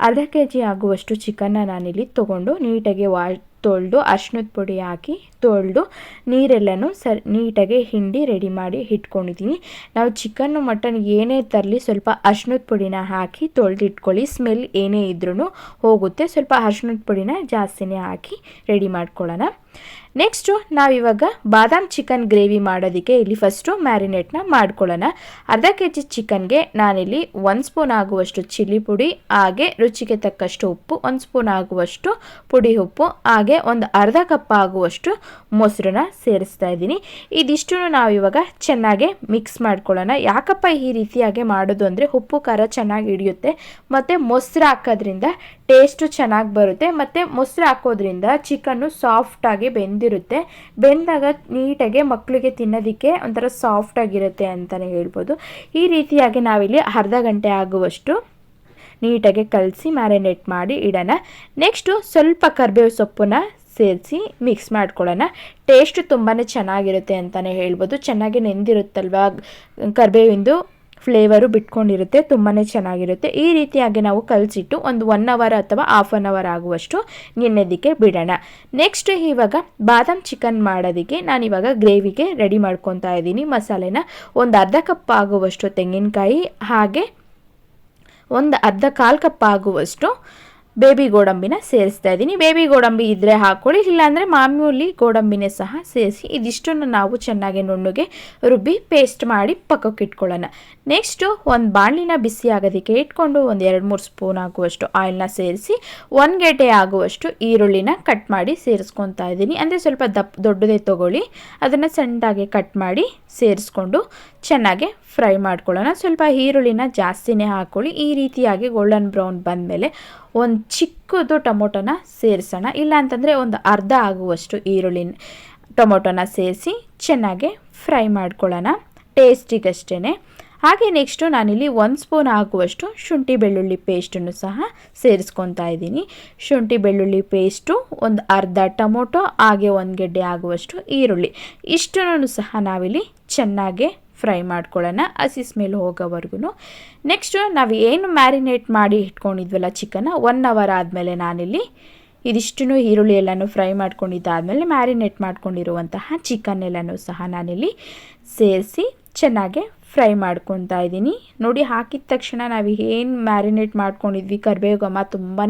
ಅರ್ಧ ಕೆಜಿ ಆಗುವಷ್ಟು ಚಿಕನ್ನ ನಾನಿಲ್ಲಿ ತೊಗೊಂಡು ನೀಟಾಗಿ ತೊಳೆದು ಅರಿಶಿನದ ಪುಡಿ ಹಾಕಿ ತೊಳೆದು ನೀರೆಲ್ಲನೂ ನೀಟಾಗಿ ಹಿಂಡಿ ರೆಡಿ ಮಾಡಿ ಇಟ್ಕೊಂಡಿದ್ದೀನಿ. ನಾವು ಚಿಕನ್ನು ಮಟನ್ ಏನೇ ತರಲಿ ಸ್ವಲ್ಪ ಅರಿಶಿನದ ಪುಡಿನ ಹಾಕಿ ತೊಳೆದಿಟ್ಕೊಳ್ಳಿ. ಸ್ಮೆಲ್ ಏನೇ ಇದ್ರೂ ಹೋಗುತ್ತೆ. ಸ್ವಲ್ಪ ಅರಿಶಿನದ ಪುಡಿನ ಜಾಸ್ತಿನೇ ಹಾಕಿ ರೆಡಿ ಮಾಡ್ಕೊಳ್ಳೋಣ. ನೆಕ್ಸ್ಟು ನಾವಿವಾಗ ಬಾದಾಮ್ ಚಿಕನ್ ಗ್ರೇವಿ ಮಾಡೋದಕ್ಕೆ ಇಲ್ಲಿ ಫಸ್ಟು ಮ್ಯಾರಿನೇಟ್ನ ಮಾಡ್ಕೊಳ್ಳೋಣ. ಅರ್ಧ ಕೆ ಜಿ ಚಿಕನ್ಗೆ ನಾನಿಲ್ಲಿ 1 ಸ್ಪೂನ್ ಆಗುವಷ್ಟು ಚಿಲ್ಲಿ ಪುಡಿ, ಹಾಗೆ ರುಚಿಗೆ ತಕ್ಕಷ್ಟು ಉಪ್ಪು, 1 ಸ್ಪೂನ್ ಆಗುವಷ್ಟು ಪುಡಿ ಉಪ್ಪು, ಹಾಗೆ ಒಂದು ಅರ್ಧ ಕಪ್ ಆಗುವಷ್ಟು ಮೊಸರನ್ನ ಸೇರಿಸ್ತಾ ಇದ್ದೀನಿ. ಇದಿಷ್ಟು ನಾವಿವಾಗ ಚೆನ್ನಾಗಿ ಮಿಕ್ಸ್ ಮಾಡ್ಕೊಳ್ಳೋಣ. ಯಾಕಪ್ಪ ಈ ರೀತಿಯಾಗಿ ಮಾಡೋದು ಅಂದರೆ ಉಪ್ಪು ಖಾರ ಚೆನ್ನಾಗಿ ಹಿಡಿಯುತ್ತೆ, ಮತ್ತು ಮೊಸರು ಹಾಕೋದ್ರಿಂದ ಟೇಸ್ಟು ಚೆನ್ನಾಗಿ ಬರುತ್ತೆ, ಮತ್ತು ಮೊಸರು ಹಾಕೋದ್ರಿಂದ ಚಿಕನ್ನು ಸಾಫ್ಟಾಗಿ ಬೆಂದಿರುತ್ತೆ. ಬೆಂದಾಗ ನೀಟಾಗಿ ಮಕ್ಕಳಿಗೆ ತಿನ್ನೋದಕ್ಕೆ ಒಂಥರ ಸಾಫ್ಟಾಗಿರುತ್ತೆ ಅಂತಲೇ ಹೇಳ್ಬೋದು. ಈ ರೀತಿಯಾಗಿ ನಾವಿಲ್ಲಿ ಅರ್ಧ ಗಂಟೆ ಆಗುವಷ್ಟು ನೀಟಾಗಿ ಕಲಸಿ ಮ್ಯಾರಿನೇಟ್ ಮಾಡಿ ಇಡೋಣ. ನೆಕ್ಸ್ಟು ಸ್ವಲ್ಪ ಕರಿಬೇವು ಸೊಪ್ಪನ್ನ ಸೇರಿಸಿ ಮಿಕ್ಸ್ ಮಾಡ್ಕೊಳ್ಳೋಣ. ಟೇಸ್ಟ್ ತುಂಬಾ ಚೆನ್ನಾಗಿರುತ್ತೆ ಅಂತಲೇ ಹೇಳ್ಬೋದು. ಚೆನ್ನಾಗಿ ನೆಂದಿರುತ್ತಲ್ವ, ಕರಿಬೇವಿಂದು ಫ್ಲೇವರು ಬಿಟ್ಕೊಂಡಿರುತ್ತೆ, ತುಂಬಾ ಚೆನ್ನಾಗಿರುತ್ತೆ. ಈ ರೀತಿಯಾಗಿ ನಾವು ಕಲಸಿಟ್ಟು ಒಂದು 1 ಅವರ್ ಅಥವಾ ಹಾಫ್ ಆನ್ ಅವರ್ ಆಗುವಷ್ಟು ನೆನೆಯೋದಕ್ಕೆ ಬಿಡೋಣ. ನೆಕ್ಸ್ಟ್ ಇವಾಗ ಬಾದಾಮ್ ಚಿಕನ್ ಮಾಡೋದಕ್ಕೆ ನಾನಿವಾಗ ಗ್ರೇವಿಗೆ ರೆಡಿ ಮಾಡ್ಕೊತಾ ಇದ್ದೀನಿ. ಮಸಾಲೆನ ಒಂದು ಅರ್ಧ ಕಪ್ ಆಗುವಷ್ಟು ತೆಂಗಿನಕಾಯಿ, ಹಾಗೆ ಒಂದು ಕಾಲು ಕಪ್ ಆಗುವಷ್ಟು ಬೇಬಿ ಗೋಡಂಬಿನ ಸೇರಿಸ್ತಾ ಇದ್ದೀನಿ. ಬೇಬಿ ಗೋಡಂಬಿ ಇದ್ದರೆ ಹಾಕ್ಕೊಳ್ಳಿ, ಇಲ್ಲಾಂದರೆ ಮಾಮೂಲಿ ಗೋಡಂಬಿನೇ ಸಹ ಸೇರಿಸಿ ಇದಿಷ್ಟನ್ನು ನಾವು ಚೆನ್ನಾಗಿ ನುಣ್ಣಗೆ ರುಬ್ಬಿ ಪೇಸ್ಟ್ ಮಾಡಿ ಪಕ್ಕಕ್ಕೆ ಇಟ್ಕೊಳ್ಳೋಣ. ನೆಕ್ಸ್ಟು ಒಂದು ಬಾಣಲಿನ ಬಿಸಿ ಆಗೋದಕ್ಕೆ ಇಟ್ಕೊಂಡು ಒಂದು 2-3 ಸ್ಪೂನ್ ಆಗುವಷ್ಟು ಆಯಿಲ್ನ ಸೇರಿಸಿ 1 ಗೆಡ್ಡೆ ಆಗುವಷ್ಟು ಈರುಳ್ಳಿನ ಕಟ್ ಮಾಡಿ ಸೇರಿಸ್ಕೊತಾ ಇದ್ದೀನಿ. ಅಂದರೆ ಸ್ವಲ್ಪ ದೊಡ್ಡದೇ ತೊಗೊಳ್ಳಿ, ಅದನ್ನು ಸಣ್ಣದಾಗಿ ಕಟ್ ಮಾಡಿ ಸೇರಿಸ್ಕೊಂಡು ಚೆನ್ನಾಗಿ ಫ್ರೈ ಮಾಡ್ಕೊಳ್ಳೋಣ. ಸ್ವಲ್ಪ ಈರುಳ್ಳಿನ ಜಾಸ್ತಿನೇ ಹಾಕ್ಕೊಳ್ಳಿ. ಈ ರೀತಿಯಾಗಿ ಗೋಲ್ಡನ್ ಬ್ರೌನ್ ಬಂದಮೇಲೆ ಒಂದು ಚಿಕ್ಕದು ಟೊಮೊಟೊನ ಸೇರಿಸೋಣ. ಇಲ್ಲ ಅಂತಂದರೆ ಒಂದು ಅರ್ಧ ಆಗುವಷ್ಟು ಟೊಮೊಟೊನ ಸೇರಿಸಿ ಚೆನ್ನಾಗಿ ಫ್ರೈ ಮಾಡ್ಕೊಳ್ಳೋಣ ಟೇಸ್ಟಿಗಷ್ಟೇ. ಹಾಗೆ ನೆಕ್ಸ್ಟು ನಾನಿಲ್ಲಿ 1 ಸ್ಪೂನ್ ಆಗುವಷ್ಟು ಶುಂಠಿ ಬೆಳ್ಳುಳ್ಳಿ ಪೇಸ್ಟನ್ನು ಸಹ ಸೇರಿಸ್ಕೊತಾ ಇದ್ದೀನಿ. ಶುಂಠಿ ಬೆಳ್ಳುಳ್ಳಿ ಪೇಸ್ಟು, ಒಂದು ಅರ್ಧ ಟೊಮೊಟೊ, ಹಾಗೆ 1 ಗೆಡ್ಡೆ ಆಗುವಷ್ಟು ಈರುಳ್ಳಿ, ಇಷ್ಟನ್ನು ಸಹ ನಾವಿಲ್ಲಿ ಚೆನ್ನಾಗಿ ಫ್ರೈ ಮಾಡ್ಕೊಳ್ಳೋಣ ಹಸಿ ಸ್ಮೆಲ್ ಹೋಗೋವರೆಗೂ. ನೆಕ್ಸ್ಟು ನಾವು ಏನು ಮ್ಯಾರಿನೇಟ್ ಮಾಡಿ ಇಟ್ಕೊಂಡಿದ್ವಲ್ಲ ಚಿಕನ್ನ, 1 ಅವರ್ ಆದಮೇಲೆ ನಾನಿಲ್ಲಿ ಇದಿಷ್ಟನ್ನು ಈರುಳ್ಳಿ ಎಲ್ಲನೂ ಫ್ರೈ ಮಾಡ್ಕೊಂಡಿದ್ದಾದಮೇಲೆ ಮ್ಯಾರಿನೇಟ್ ಮಾಡ್ಕೊಂಡಿರುವಂತಹ ಚಿಕನ್ ಎಲ್ಲನೂ ಸಹ ನಾನಿಲ್ಲಿ ಸೇರಿಸಿ ಚೆನ್ನಾಗಿ ಫ್ರೈ ಮಾಡ್ಕೊತಾ ಇದ್ದೀನಿ. ನೋಡಿ, ಹಾಕಿದ ತಕ್ಷಣ ನಾವು ಏನು ಮ್ಯಾರಿನೇಟ್ ಮಾಡ್ಕೊಂಡಿದ್ವಿ ಕರಿಬೇವು ಘಮ ತುಂಬಾ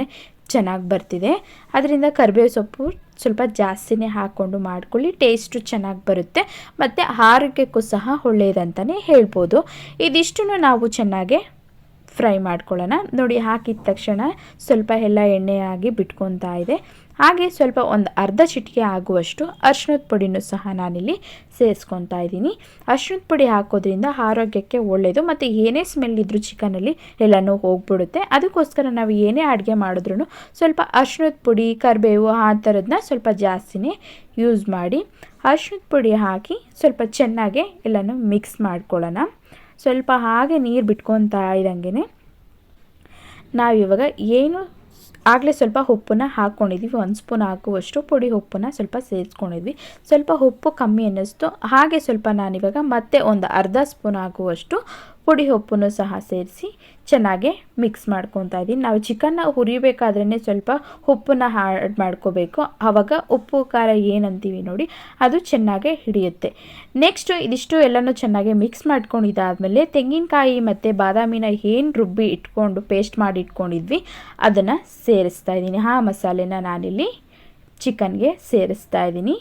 ಚೆನ್ನಾಗಿ ಬರ್ತಿದೆ. ಅದರಿಂದ ಕರಿಬೇವು ಸೊಪ್ಪು ಸ್ವಲ್ಪ ಜಾಸ್ತಿನೇ ಹಾಕ್ಕೊಂಡು ಮಾಡ್ಕೊಳ್ಳಿ, ಟೇಸ್ಟು ಚೆನ್ನಾಗಿ ಬರುತ್ತೆ, ಮತ್ತು ಆರೋಗ್ಯಕ್ಕೂ ಸಹ ಒಳ್ಳೆಯದಂತಲೇ ಹೇಳ್ಬೋದು. ಇದಿಷ್ಟನ್ನು ನಾವು ಚೆನ್ನಾಗಿ ಫ್ರೈ ಮಾಡ್ಕೊಳ್ಳೋಣ. ನೋಡಿ, ಹಾಕಿದ ತಕ್ಷಣ ಸ್ವಲ್ಪ ಎಲ್ಲ ಎಣ್ಣೆಯಾಗಿ ಬಿಟ್ಕೊತಾ ಇದೆ. ಹಾಗೆ ಸ್ವಲ್ಪ ಒಂದು ಅರ್ಧ ಚಿಟಿಕೆ ಆಗುವಷ್ಟು ಅರಿಶಿನದ ಪುಡಿನೂ ಸಹ ನಾನಿಲ್ಲಿ ಸೇರಿಸ್ಕೊತಾ ಇದ್ದೀನಿ. ಅರಿಶಿನದ ಪುಡಿ ಹಾಕೋದ್ರಿಂದ ಆರೋಗ್ಯಕ್ಕೆ ಒಳ್ಳೆಯದು, ಮತ್ತು ಏನೇ ಸ್ಮೆಲ್ ಇದ್ದರೂ ಚಿಕನಲ್ಲಿ ಎಲ್ಲನೂ ಹೋಗ್ಬಿಡುತ್ತೆ. ಅದಕ್ಕೋಸ್ಕರ ನಾವು ಏನೇ ಅಡುಗೆ ಮಾಡಿದ್ರೂ ಸ್ವಲ್ಪ ಅರಿಶಿನದ ಪುಡಿ, ಕರಿಬೇವು ಆ ಥರದನ್ನ ಸ್ವಲ್ಪ ಜಾಸ್ತಿನೇ ಯೂಸ್ ಮಾಡಿ. ಅರಿಶಿನದ ಪುಡಿ ಹಾಕಿ ಸ್ವಲ್ಪ ಚೆನ್ನಾಗಿ ಎಲ್ಲನೂ ಮಿಕ್ಸ್ ಮಾಡ್ಕೊಳ್ಳೋಣ. ಸ್ವಲ್ಪ ಹಾಗೆ ನೀರು ಬಿಟ್ಕೊತಾ ಇದ್ದಂಗೆ ನಾವಿವಾಗ ಏನು ಆಗಲೇ ಸ್ವಲ್ಪ ಉಪ್ಪನ್ನ ಹಾಕ್ಕೊಂಡಿದ್ವಿ, 1 ಸ್ಪೂನ್ ಹಾಕುವಷ್ಟು ಪುಡಿ ಉಪ್ಪನ್ನ ಸ್ವಲ್ಪ ಸೇರಿಸ್ಕೊಂಡಿದ್ವಿ. ಸ್ವಲ್ಪ ಉಪ್ಪು ಕಮ್ಮಿ ಅನ್ನಿಸ್ತು, ಹಾಗೆ ಸ್ವಲ್ಪ ನಾನಿವಾಗ ಮತ್ತೆ ಒಂದು ಅರ್ಧ ಸ್ಪೂನ್ ಆಗುವಷ್ಟು ಪುಡಿ ಉಪ್ಪನ್ನು ಸಹ ಸೇರಿಸಿ ಚೆನ್ನಾಗಿ ಮಿಕ್ಸ್ ಮಾಡ್ಕೊತಾ ಇದ್ದೀನಿ. ನಾವು ಚಿಕನ್ನ ಹುರಿಬೇಕಾದ್ರೇ ಸ್ವಲ್ಪ ಉಪ್ಪನ್ನ ಆ್ಯಡ್ ಮಾಡ್ಕೋಬೇಕು, ಆವಾಗ ಉಪ್ಪು ಖಾರ ಏನಂತೀವಿ ನೋಡಿ ಅದು ಚೆನ್ನಾಗಿ ಹಿಡಿಯುತ್ತೆ. ನೆಕ್ಸ್ಟು ಇದಿಷ್ಟು ಎಲ್ಲನೂ ಚೆನ್ನಾಗಿ ಮಿಕ್ಸ್ ಮಾಡ್ಕೊಂಡಿದ್ದಾದಮೇಲೆ ತೆಂಗಿನಕಾಯಿ ಮತ್ತು ಬಾದಾಮಿನ ಏನು ರುಬ್ಬಿ ಇಟ್ಕೊಂಡು ಪೇಸ್ಟ್ ಮಾಡಿ ಇಟ್ಕೊಂಡಿದ್ವಿ ಅದನ್ನು ಸೇರಿಸ್ತಾ ಇದ್ದೀನಿ. ಆ ಮಸಾಲೆನ ನಾನಿಲ್ಲಿ ಚಿಕನ್ಗೆ ಸೇರಿಸ್ತಾ ಇದ್ದೀನಿ.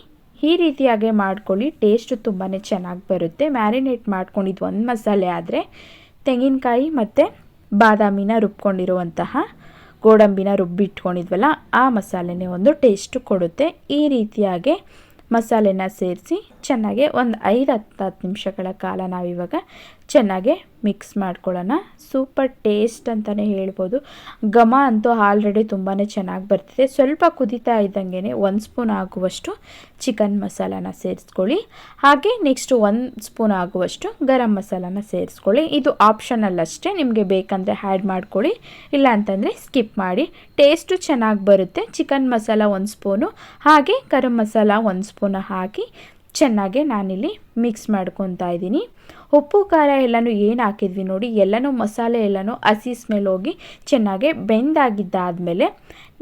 ಈ ರೀತಿಯಾಗಿ ಮಾಡ್ಕೊಳ್ಳಿ, ಟೇಸ್ಟು ತುಂಬಾ ಚೆನ್ನಾಗಿ ಬರುತ್ತೆ. ಮ್ಯಾರಿನೇಟ್ ಮಾಡ್ಕೊಂಡಿದ್ದು ಒಂದು ಮಸಾಲೆ ಆದರೆ ತೆಂಗಿನಕಾಯಿ ಮತ್ತು ಬಾದಾಮಿನ ರುಬ್ಕೊಂಡಿರುವಂತಹ ಗೋಡಂಬಿನ ರುಬ್ಬಿಟ್ಕೊಂಡಿದ್ವಲ್ಲ ಆ ಮಸಾಲೆನೇ ಒಂದು ಟೇಸ್ಟು ಕೊಡುತ್ತೆ. ಈ ರೀತಿಯಾಗಿ ಮಸಾಲೆನ ಸೇರಿಸಿ ಚೆನ್ನಾಗಿ ಒಂದು 5-10 ನಿಮಿಷಗಳ ಕಾಲ ನಾವಿವಾಗ ಚೆನ್ನಾಗಿ ಮಿಕ್ಸ್ ಮಾಡ್ಕೊಳ್ಳೋಣ. ಸೂಪರ್ ಟೇಸ್ಟ್ ಅಂತಲೇ ಹೇಳ್ಬೋದು. ಘಮ ಅಂತೂ ಆಲ್ರೆಡಿ ತುಂಬಾ ಚೆನ್ನಾಗಿ ಬರ್ತಿದೆ. ಸ್ವಲ್ಪ ಕುದೀತಾ ಇದ್ದಂಗೆ 1 ಸ್ಪೂನ್ ಆಗುವಷ್ಟು ಚಿಕನ್ ಮಸಾಲಾನ ಸೇರಿಸ್ಕೊಳ್ಳಿ. ಹಾಗೆ ನೆಕ್ಸ್ಟು 1 ಸ್ಪೂನ್ ಆಗುವಷ್ಟು ಗರಂ ಮಸಾಲಾನ ಸೇರಿಸ್ಕೊಳ್ಳಿ. ಇದು ಆಪ್ಷನಲ್ ಅಷ್ಟೇ, ನಿಮಗೆ ಬೇಕಂದರೆ ಆ್ಯಡ್ ಮಾಡ್ಕೊಳ್ಳಿ, ಇಲ್ಲ ಅಂತಂದರೆ ಸ್ಕಿಪ್ ಮಾಡಿ. ಟೇಸ್ಟು ಚೆನ್ನಾಗಿ ಬರುತ್ತೆ. ಚಿಕನ್ ಮಸಾಲ 1 ಸ್ಪೂನು, ಹಾಗೆ ಗರಂ ಮಸಾಲ 1 ಸ್ಪೂನ್ ಹಾಕಿ ಚೆನ್ನಾಗಿ ನಾನಿಲ್ಲಿ ಮಿಕ್ಸ್ ಮಾಡ್ಕೊತಾ ಇದ್ದೀನಿ. ಉಪ್ಪು ಖಾರ ಎಲ್ಲನೂ ಏನು ಹಾಕಿದ್ವಿ ನೋಡಿ, ಎಲ್ಲನೂ ಮಸಾಲೆ ಎಲ್ಲನೂ ಹಸಿ ಸ್ಮೆಲ್ ಹೋಗಿ ಚೆನ್ನಾಗಿ ಬೆಂದಾಗಿದ್ದಾದಮೇಲೆ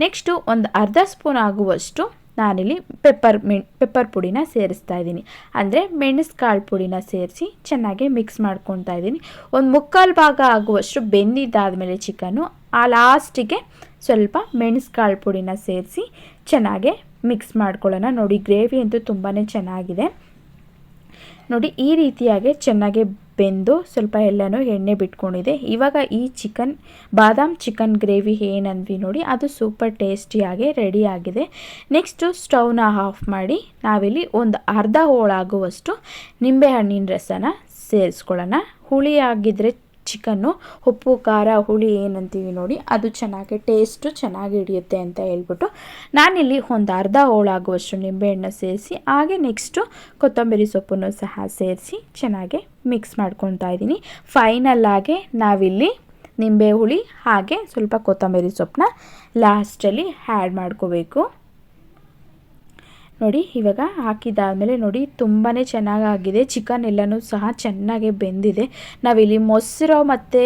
ನೆಕ್ಸ್ಟು ಒಂದು ಅರ್ಧ ಸ್ಪೂನ್ ಆಗುವಷ್ಟು ನಾನಿಲ್ಲಿ ಪೆಪ್ಪರ್ ಪುಡಿನ ಸೇರಿಸ್ತಾ ಇದ್ದೀನಿ. ಅಂದರೆ ಮೆಣಸುಕಾಳು ಪುಡಿನ ಸೇರಿಸಿ ಚೆನ್ನಾಗಿ ಮಿಕ್ಸ್ ಮಾಡ್ಕೊತಾ ಇದ್ದೀನಿ. ಒಂದು ಮುಕ್ಕಾಲು ಭಾಗ ಆಗುವಷ್ಟು ಬೆಂದಿದ್ದಾದಮೇಲೆ ಚಿಕನ್ನು ಆ ಲಾಸ್ಟಿಗೆ ಸ್ವಲ್ಪ ಮೆಣಸುಕಾಳು ಪುಡಿನ ಸೇರಿಸಿ ಚೆನ್ನಾಗೆ ಮಿಕ್ಸ್ ಮಾಡ್ಕೊಳ್ಳೋಣ. ನೋಡಿ ಗ್ರೇವಿ ಅಂತೂ ತುಂಬಾ ಚೆನ್ನಾಗಿದೆ. ನೋಡಿ ಈ ರೀತಿಯಾಗಿ ಚೆನ್ನಾಗಿ ಬೆಂದು ಸ್ವಲ್ಪ ಎಲ್ಲನೂ ಎಣ್ಣೆ ಬಿಟ್ಕೊಂಡಿದೆ. ಇವಾಗ ಈ ಬಾದಾಮ್ ಚಿಕನ್ ಗ್ರೇವಿ ಏನಂದ್ವಿ ನೋಡಿ, ಅದು ಸೂಪರ್ ಟೇಸ್ಟಿಯಾಗಿ ರೆಡಿ ಆಗಿದೆ. ನೆಕ್ಸ್ಟು ಸ್ಟವ್ನ ಆಫ್ ಮಾಡಿ ನಾವಿಲ್ಲಿ ಒಂದು ಅರ್ಧ ಹೋಳಾಗುವಷ್ಟು ನಿಂಬೆಹಣ್ಣಿನ ರಸನ ಸೇರಿಸ್ಕೊಳ್ಳೋಣ. ಹುಳಿ ಆಗಿದ್ದರೆ ಚಿಕನ್ನು ಉಪ್ಪು ಖಾರ ಹುಳಿ ಏನಂತೀವಿ ನೋಡಿ, ಅದು ಚೆನ್ನಾಗಿ ಟೇಸ್ಟು ಚೆನ್ನಾಗಿ ಹಿಡಿಯುತ್ತೆ ಅಂತ ಹೇಳ್ಬಿಟ್ಟು ನಾನಿಲ್ಲಿ ಒಂದು ಅರ್ಧ ಹೋಳಾಗುವಷ್ಟು ನಿಂಬೆಹಣ್ಣು ಸೇರಿಸಿ ಹಾಗೆ ನೆಕ್ಸ್ಟು ಕೊತ್ತಂಬರಿ ಸೊಪ್ಪನ್ನು ಸಹ ಸೇರಿಸಿ ಚೆನ್ನಾಗಿ ಮಿಕ್ಸ್ ಮಾಡ್ಕೊತಾ ಇದ್ದೀನಿ. ಫೈನಲ್ಲಾಗಿ ನಾವಿಲ್ಲಿ ನಿಂಬೆ ಹುಳಿ ಹಾಗೆ ಸ್ವಲ್ಪ ಕೊತ್ತಂಬರಿ ಸೊಪ್ಪನ್ನ ಲಾಸ್ಟಲ್ಲಿ ಆ್ಯಡ್ ಮಾಡ್ಕೋಬೇಕು. ನೋಡಿ ಇವಾಗ ಹಾಕಿದ್ದಾದಮೇಲೆ ನೋಡಿ ತುಂಬಾ ಚೆನ್ನಾಗಾಗಿದೆ. ಚಿಕನ್ ಎಲ್ಲನೂ ಸಹ ಚೆನ್ನಾಗಿ ಬೆಂದಿದೆ. ನಾವಿಲ್ಲಿ ಮೊಸರು ಮತ್ತು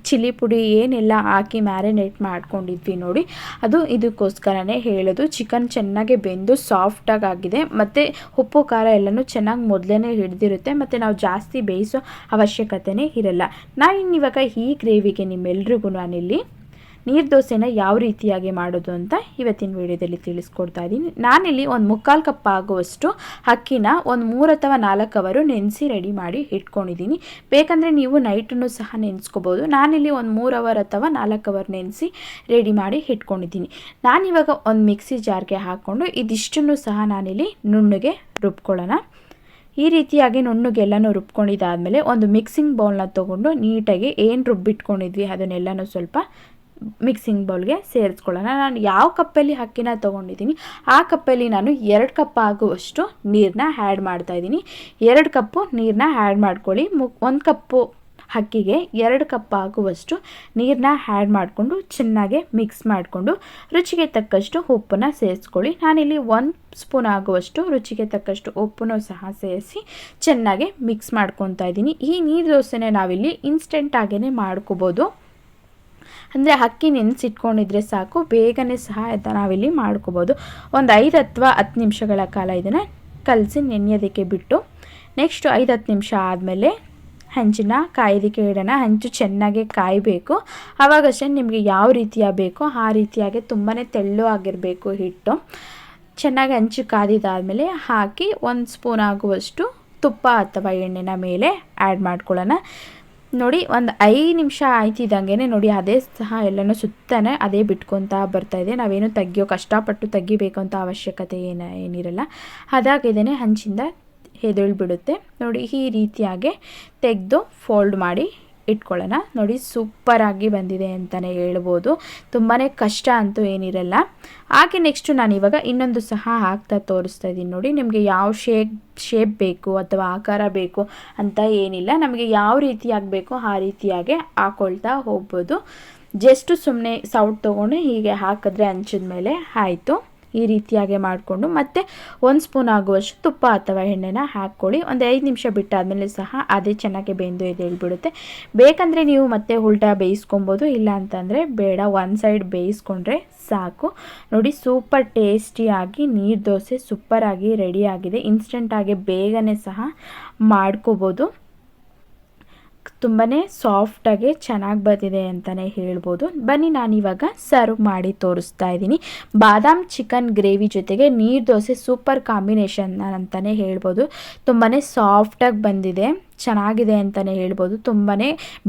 ಚಿಲ್ಲಿ ಪುಡಿ ಏನೆಲ್ಲ ಹಾಕಿ ಮ್ಯಾರಿನೇಟ್ ಮಾಡ್ಕೊಂಡಿದ್ವಿ ನೋಡಿ, ಅದು ಇದಕ್ಕೋಸ್ಕರನೇ ಹೇಳೋದು. ಚಿಕನ್ ಚೆನ್ನಾಗಿ ಬೆಂದು ಸಾಫ್ಟಾಗಿ ಆಗಿದೆ ಮತ್ತು ಉಪ್ಪು ಖಾರ ಎಲ್ಲನೂ ಚೆನ್ನಾಗಿ ಮೊದಲೇ ಹಿಡಿದಿರುತ್ತೆ ಮತ್ತು ನಾವು ಜಾಸ್ತಿ ಬೇಯಿಸೋ ಅವಶ್ಯಕತೆಯೇ ಇರಲ್ಲ. ನಾನಿನ್ನಿವಾಗ ಈ ಗ್ರೇವಿಗೆ ನಿಮ್ಮೆಲ್ರಿಗೂ ನಾನಿಲ್ಲಿ ನೀರು ದೋಸೆನ ಯಾವ ರೀತಿಯಾಗಿ ಮಾಡೋದು ಅಂತ ಇವತ್ತಿನ ವಿಡಿಯೋದಲ್ಲಿ ತಿಳಿಸ್ಕೊಡ್ತಾ ಇದ್ದೀನಿ. ನಾನಿಲ್ಲಿ ಒಂದು ಮುಕ್ಕಾಲು ಕಪ್ ಆಗುವಷ್ಟು ಅಕ್ಕಿನ ಒಂದು 3 ಅಥವಾ 4 ಅವರು ನೆನೆಸಿ ರೆಡಿ ಮಾಡಿ ಇಟ್ಕೊಂಡಿದ್ದೀನಿ. ಬೇಕಂದರೆ ನೀವು ನೈಟನ್ನು ಸಹ ನೆನೆಸ್ಕೋಬೋದು. ನಾನಿಲ್ಲಿ ಒಂದು 3 ಅವರ್ ಅಥವಾ 4 ಅವರ್ ನೆನೆಸಿ ರೆಡಿ ಮಾಡಿ ಇಟ್ಕೊಂಡಿದ್ದೀನಿ. ನಾನಿವಾಗ ಒಂದು ಮಿಕ್ಸಿ ಜಾರ್ಗೆ ಹಾಕ್ಕೊಂಡು ಇದಿಷ್ಟನ್ನು ಸಹ ನಾನಿಲ್ಲಿ ನುಣ್ಣಗೆ ರುಬ್ಕೊಳ್ಳೋಣ. ಈ ರೀತಿಯಾಗಿ ನುಣ್ಣಗೆಲ್ಲನೂ ರುಬ್ಕೊಂಡಿದ್ದಾದಮೇಲೆ ಒಂದು ಮಿಕ್ಸಿಂಗ್ ಬೌಲ್ನ ತೊಗೊಂಡು ನೀಟಾಗಿ ಏನು ರುಬ್ಬಿಟ್ಕೊಂಡಿದ್ವಿ ಅದನ್ನೆಲ್ಲನೂ ಸ್ವಲ್ಪ ಮಿಕ್ಸಿಂಗ್ ಬೌಲ್ಗೆ ಸೇರಿಸ್ಕೊಳ್ಳೋಣ. ನಾನು ಯಾವ ಕಪ್ಪಲ್ಲಿ ಅಕ್ಕಿನ ತೊಗೊಂಡಿದ್ದೀನಿ ಆ ಕಪ್ಪಲ್ಲಿ ನಾನು 2 ಕಪ್ ಆಗುವಷ್ಟು ನೀರನ್ನ ಆ್ಯಡ್ ಮಾಡ್ತಾಯಿದ್ದೀನಿ. 2 ಕಪ್ಪು ನೀರನ್ನ ಆ್ಯಡ್ ಮಾಡ್ಕೊಳ್ಳಿ. 1 ಕಪ್ಪು ಅಕ್ಕಿಗೆ 2 ಕಪ್ ಆಗುವಷ್ಟು ನೀರನ್ನ ಆ್ಯಡ್ ಮಾಡಿಕೊಂಡು ಚೆನ್ನಾಗಿ ಮಿಕ್ಸ್ ಮಾಡಿಕೊಂಡು ರುಚಿಗೆ ತಕ್ಕಷ್ಟು ಉಪ್ಪನ್ನು ಸೇರಿಸ್ಕೊಳ್ಳಿ. ನಾನಿಲ್ಲಿ 1 ಸ್ಪೂನ್ ಆಗುವಷ್ಟು ರುಚಿಗೆ ತಕ್ಕಷ್ಟು ಉಪ್ಪನ್ನು ಸಹ ಸೇರಿಸಿ ಚೆನ್ನಾಗಿ ಮಿಕ್ಸ್ ಮಾಡ್ಕೊತಾ ಇದ್ದೀನಿ. ಈ ನೀರು ದೋಸೆನೇ ನಾವಿಲ್ಲಿ ಇನ್ಸ್ಟೆಂಟಾಗೇ ಮಾಡ್ಕೋಬೋದು. ಅಂದರೆ ಅಕ್ಕಿ ನೆನೆಸಿಟ್ಕೊಂಡಿದ್ರೆ ಸಾಕು, ಬೇಗನೆ ಸಹ ನಾವಿಲ್ಲಿ ಮಾಡ್ಕೋಬೋದು. ಒಂದು 5 ಅಥವಾ 10 ನಿಮಿಷಗಳ ಕಾಲ ಇದನ್ನು ಕಲಸಿ ನೆನೆಯೋದಕ್ಕೆ ಬಿಟ್ಟು ನೆಕ್ಸ್ಟು 5-10 ನಿಮಿಷ ಆದಮೇಲೆ ಹಂಚನ್ನ ಕಾಯೋದಕ್ಕೆ ಇಡೋಣ. ಹಂಚು ಚೆನ್ನಾಗಿ ಕಾಯಬೇಕು. ಆವಾಗಷ್ಟೇ ನಿಮಗೆ ಯಾವ ರೀತಿಯ ಬೇಕೋ ಆ ರೀತಿಯಾಗಿ ತುಂಬಾ ತೆಳ್ಳು ಆಗಿರಬೇಕು ಹಿಟ್ಟು. ಚೆನ್ನಾಗಿ ಹಂಚು ಕಾದಿದ್ದಾದಮೇಲೆ ಹಾಕಿ 1 ಸ್ಪೂನ್ ಆಗುವಷ್ಟು ತುಪ್ಪ ಅಥವಾ ಎಣ್ಣೆನ ಮೇಲೆ ಆ್ಯಡ್ ಮಾಡ್ಕೊಳ್ಳೋಣ. ನೋಡಿ ಒಂದು 5 ನಿಮಿಷ ಆಯ್ತಿದ್ದಂಗೆ ನೋಡಿ ಅದೇ ಸಹ ಎಲ್ಲನೂ ಸುತ್ತನೇ ಅದೇ ಬಿಟ್ಕೊತಾ ಬರ್ತಾಯಿದೆ. ನಾವೇನು ಕಷ್ಟಪಟ್ಟು ತೆಗಿಬೇಕು ಅಂತ ಅವಶ್ಯಕತೆ ಏನಿರಲ್ಲ. ಅದಾಗಿದ್ದೇನೆ ಹಂಚಿಂದ ಎದ್ದೇಳ್ಬಿಡುತ್ತೆ. ನೋಡಿ ಈ ರೀತಿಯಾಗಿ ತೆಗೆದು ಫೋಲ್ಡ್ ಮಾಡಿ ಇಟ್ಕೊಳ್ಳೋಣ. ನೋಡಿ ಸೂಪರಾಗಿ ಬಂದಿದೆ ಅಂತಲೇ ಹೇಳ್ಬೋದು. ತುಂಬಾ ಕಷ್ಟ ಅಂತೂ ಏನಿರಲ್ಲ. ಹಾಗೆ ನೆಕ್ಸ್ಟು ನಾನಿವಾಗ ಇನ್ನೊಂದು ಸಹ ಹಾಕ್ತಾ ತೋರಿಸ್ತಾ ಇದ್ದೀನಿ ನೋಡಿ. ನಿಮಗೆ ಯಾವ ಶೇಪ್ ಬೇಕು ಅಥವಾ ಆಕಾರ ಬೇಕು ಅಂತ ಏನಿಲ್ಲ. ನಮಗೆ ಯಾವ ರೀತಿಯಾಗಿ ಬೇಕೋ ಆ ರೀತಿಯಾಗಿ ಹಾಕ್ಕೊಳ್ತಾ ಹೋಗ್ಬೋದು. ಜಸ್ಟ್ ಸುಮ್ಮನೆ ಸೌಟ್ ತೊಗೊಂಡು ಹೀಗೆ ಹಾಕಿದ್ರೆ ಹಂಚಿದ ಮೇಲೆ ಆಯಿತು. ಈ ರೀತಿಯಾಗಿ ಮಾಡಿಕೊಂಡು ಮತ್ತೆ 1 ಸ್ಪೂನ್ ಆಗುವಷ್ಟು ತುಪ್ಪ ಅಥವಾ ಎಣ್ಣೆನ ಹಾಕ್ಕೊಳ್ಳಿ. ಒಂದು 5 ನಿಮಿಷ ಬಿಟ್ಟಾದಮೇಲೆ ಸಹ ಅದೇ ಚೆನ್ನಾಗಿ ಬೆಂದು ಎದ್ದೇಳ್ಬಿಡುತ್ತೆ. ಬೇಕಂದರೆ ನೀವು ಮತ್ತೆ ಉಲ್ಟಾ ಬೇಯಿಸ್ಕೊಬೋದು, ಇಲ್ಲ ಅಂತಂದರೆ ಬೇಡ, ಒಂದು ಸೈಡ್ ಬೇಯಿಸ್ಕೊಂಡ್ರೆ ಸಾಕು. ನೋಡಿ ಸೂಪರ್ ಟೇಸ್ಟಿಯಾಗಿ ನೀರು ದೋಸೆ ಸೂಪರಾಗಿ ರೆಡಿಯಾಗಿದೆ. ಇನ್ಸ್ಟೆಂಟಾಗಿ ಬೇಗನೆ ಸಹ ಮಾಡ್ಕೋಬೋದು. ತುಂಬಾ ಸಾಫ್ಟಾಗಿ ಚೆನ್ನಾಗಿ ಬಂದಿದೆ ಅಂತಲೇ ಹೇಳ್ಬೋದು. ಬನ್ನಿ ನಾನಿವಾಗ ಸರ್ವ್ ಮಾಡಿ ತೋರಿಸ್ತಾ ಇದ್ದೀನಿ. ಬಾದಾಮ್ ಚಿಕನ್ ಗ್ರೇವಿ ಜೊತೆಗೆ ನೀರು ದೋಸೆ ಸೂಪರ್ ಕಾಂಬಿನೇಷನ್ ಅಂತಲೇ ಹೇಳ್ಬೋದು. ತುಂಬಾ ಸಾಫ್ಟಾಗಿ ಬಂದಿದೆ, ಚೆನ್ನಾಗಿದೆ ಅಂತಲೇ ಹೇಳ್ಬೋದು. ತುಂಬಾ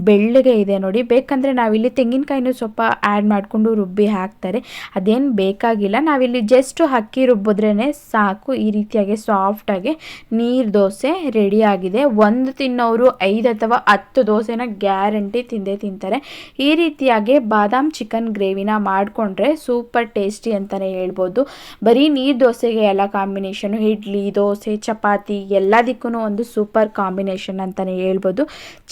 ಬೆಳ್ಳಗೆ ಇದೆ ನೋಡಿ. ಬೇಕಂದರೆ ನಾವಿಲ್ಲಿ ತೆಂಗಿನಕಾಯಿನೂ ಸ್ವಲ್ಪ ಆ್ಯಡ್ ಮಾಡಿಕೊಂಡು ರುಬ್ಬಿ ಹಾಕ್ತಾರೆ, ಅದೇನು ಬೇಕಾಗಿಲ್ಲ. ನಾವಿಲ್ಲಿ ಜಸ್ಟ್ ಅಕ್ಕಿ ರುಬ್ಬಿದ್ರೇ ಸಾಕು. ಈ ರೀತಿಯಾಗಿ ಸಾಫ್ಟಾಗಿ ನೀರು ದೋಸೆ ರೆಡಿಯಾಗಿದೆ. ಒಂದು ತಿನ್ನೋರು 5 ಅಥವಾ 10 10 ದೋಸೆನ ಗ್ಯಾರಂಟಿ ತಿಂದೇ ತಿಂತಾರೆ. ಈ ರೀತಿಯಾಗಿ ಬಾದಾಮ್ ಚಿಕನ್ ಗ್ರೇವಿನ ಮಾಡಿಕೊಂಡ್ರೆ ಸೂಪರ್ ಟೇಸ್ಟಿ ಅಂತಲೇ ಹೇಳ್ಬೋದು. ಬರೀ ನೀರು ದೋಸೆಗೆ ಎಲ್ಲ ಕಾಂಬಿನೇಷನು, ಇಡ್ಲಿ, ದೋಸೆ, ಚಪಾತಿ ಎಲ್ಲದಕ್ಕೂ ಒಂದು ಸೂಪರ್ ಕಾಂಬಿನೇಷನ್ ಅಂತಲೇ ಹೇಳ್ಬೋದು.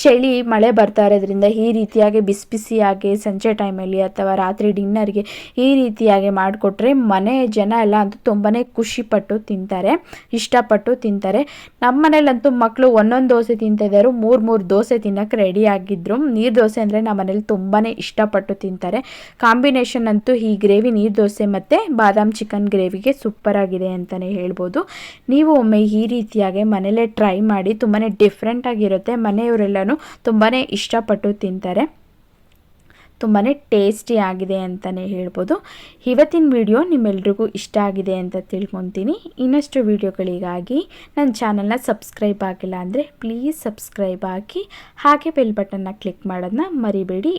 ಚಳಿ ಮಳೆ ಬರ್ತಾ ಇರೋದ್ರಿಂದ ಈ ರೀತಿಯಾಗಿ ಬಿಸಿ ಬಿಸಿಯಾಗಿ ಸಂಜೆ ಟೈಮಲ್ಲಿ ಅಥವಾ ರಾತ್ರಿ ಡಿನ್ನರ್ಗೆ ಈ ರೀತಿಯಾಗಿ ಮಾಡಿಕೊಟ್ರೆ ಮನೆ ಜನ ಎಲ್ಲ ಅಂತೂ ತುಂಬಾ ಖುಷಿಪಟ್ಟು ತಿಂತಾರೆ, ಇಷ್ಟಪಟ್ಟು ತಿಂತಾರೆ. ನಮ್ಮ ಮನೇಲಂತೂ ಮಕ್ಕಳು ಒಂದೊಂದು ದೋಸೆ ತಿಂತಿದ್ದರು, 3 ದೋಸೆ ತಿನ್ನೋಕ್ಕೆ ರೆಡಿ ಆಗಿದ್ರು. ನೀರು ದೋಸೆ ಅಂದರೆ ನಮ್ಮ ಮನೇಲಿ ತುಂಬಾ ಇಷ್ಟಪಟ್ಟು ತಿಂತಾರೆ. ಕಾಂಬಿನೇಷನ್ ಅಂತೂ ಈ ಗ್ರೇವಿ ನೀರು ದೋಸೆ ಮತ್ತು ಬಾದಾಮ್ ಚಿಕನ್ ಗ್ರೇವಿಗೆ ಸೂಪರ್ ಆಗಿದೆ ಅಂತಲೇ ಹೇಳ್ಬೋದು. ನೀವು ಒಮ್ಮೆ ಈ ರೀತಿಯಾಗಿ ಮನೇಲೇ ಟ್ರೈ ಮಾಡಿ, ತುಂಬಾ ಡಿಫ್ರೆಂಟ್ ಆಗಿರುತ್ತೆ. ಮನೆಯವರೆಲ್ಲನೂ ತುಂಬಾ ಇಷ್ಟಪಟ್ಟು ತಿಂತಾರೆ. ತುಂಬಾ ಟೇಸ್ಟಿ ಆಗಿದೆ ಅಂತಲೇ ಹೇಳ್ಬೋದು. ಇವತ್ತಿನ ವಿಡಿಯೋ ನಿಮ್ಮೆಲ್ರಿಗೂ ಇಷ್ಟ ಆಗಿದೆ ಅಂತ ತಿಳ್ಕೊತೀನಿ. ಇನ್ನಷ್ಟು ವಿಡಿಯೋಗಳಿಗಾಗಿ ನನ್ನ ಚಾನಲ್ನ ಸಬ್ಸ್ಕ್ರೈಬ್ ಆಗಿಲ್ಲ ಅಂದರೆ ಪ್ಲೀಸ್ ಸಬ್ಸ್ಕ್ರೈಬ್ ಆಗಿ, ಹಾಗೆ ಬೆಲ್ ಬಟನ್ನ ಕ್ಲಿಕ್ ಮಾಡೋದನ್ನ ಮರಿಬೇಡಿ.